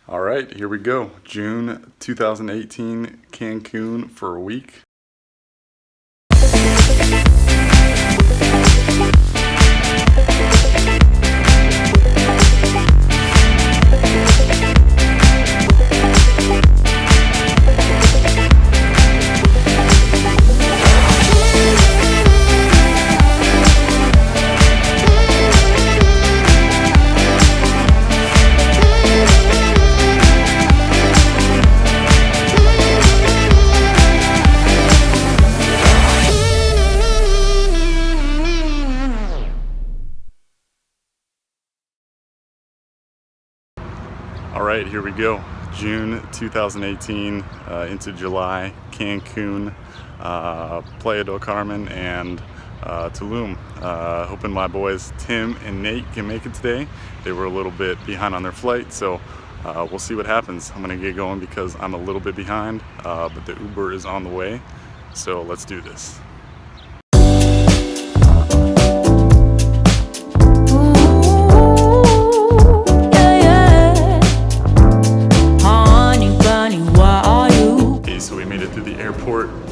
All right, here we go. June 2018, Cancun for a week. All right, here we go. June 2018 into July, Cancun, Playa del Carmen, and Tulum. Hoping my boys Tim and Nate can make it today. They were a little bit behind on their flight, so we'll see what happens. I'm gonna get going because I'm a little bit behind, but the Uber is on the way, so let's do this.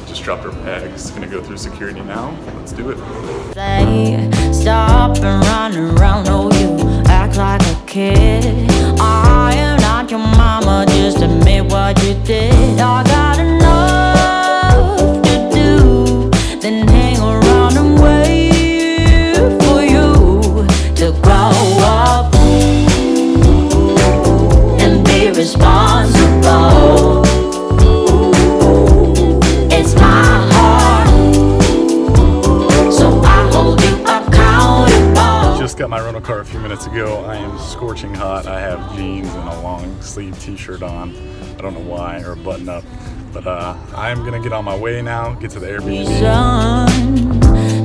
Just dropped our bags. Gonna go through security now. Let's do it. Stop and run around. Oh, you act like a kid. I am not your mama. Just admit what you did. I got enough to do. Then hang around and wait for you to grow up and be responsible. Got my rental car a few minutes ago. I am scorching hot. I have jeans and a long sleeve t-shirt on. I don't know why, or a button up, but I'm gonna get on my way now, get to the Airbnb.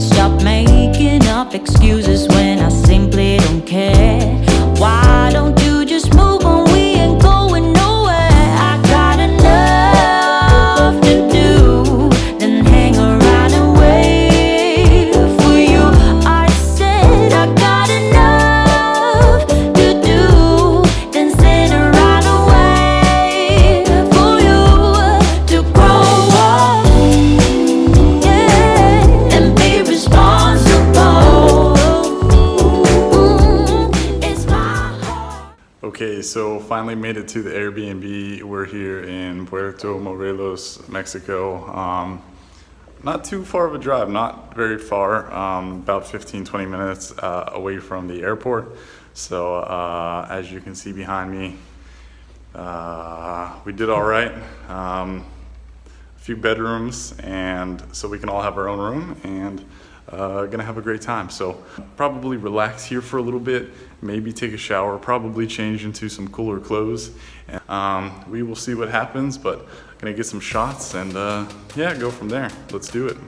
Stop making up excuses when I simply don't care. Why don't you just move on? We ain't going nowhere. I got enough to do, then hang around and wait for you. I said I got Okay, so finally made it to the Airbnb. We're here in Puerto Morelos, Mexico. Not too far of a drive, not very far, about 15-20 minutes away from the airport. So as you can see behind me, we did all right. A few bedrooms, and so we can all have our own room, and gonna have a great time. So probably relax here for a little bit, maybe take a shower, probably change into some cooler clothes, and we will see what happens, but gonna get some shots and yeah, go from there. Let's do it.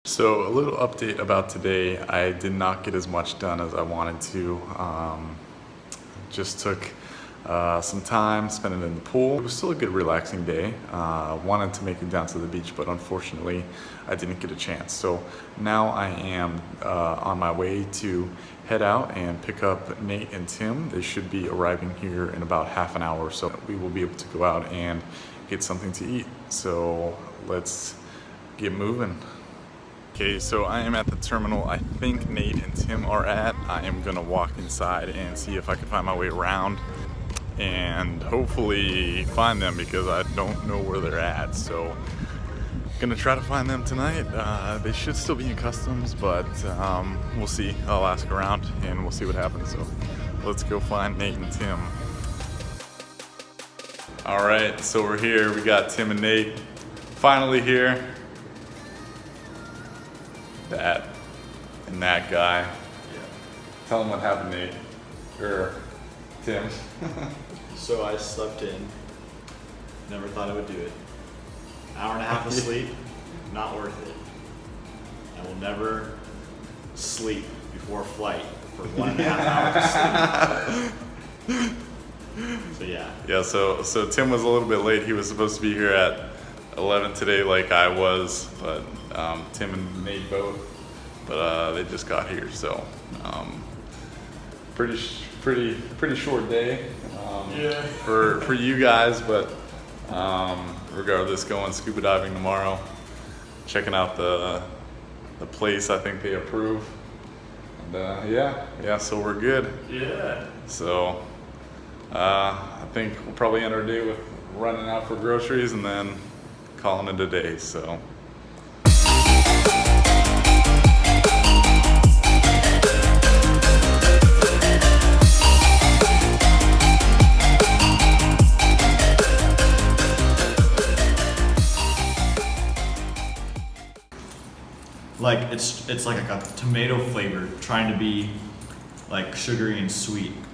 So a little update about today. I did not get as much done as I wanted to. Just took some time, spent it in the pool. It was still a good relaxing day. Wanted to make it down to the beach, but unfortunately I didn't get a chance. So now I am on my way to head out and pick up Nate and Tim. They should be arriving here in about half an hour, so we will be able to go out and get something to eat. So let's get moving. Okay, so I am at the terminal I think Nate and Tim are at. I am gonna walk inside and see if I can find my way around and hopefully find them because I don't know where they're at. So gonna try to find them tonight. They should still be in customs, but we'll see. I'll ask around and we'll see what happens. So let's go find Nate and Tim. All right, so we're here. We got Tim and Nate finally here. That and that guy. Yeah. Tell them what happened, Nate. Or Tim. So I slept in. Never thought I would do it. Hour and a half of sleep, not worth it. I will never sleep before flight for 1.5 hours of sleep. So yeah. Yeah, so Tim was a little bit late. He was supposed to be here at 11 today like I was, but Tim and Nate both, but they just got here, so pretty short day Yeah. for you guys, but regardless, going scuba diving tomorrow, checking out the place I think they approve, and yeah, so we're good. Yeah. So I think we'll probably end our day with running out for groceries and then calling it a day. So. Like it's like a tomato flavor trying to be like sugary and sweet.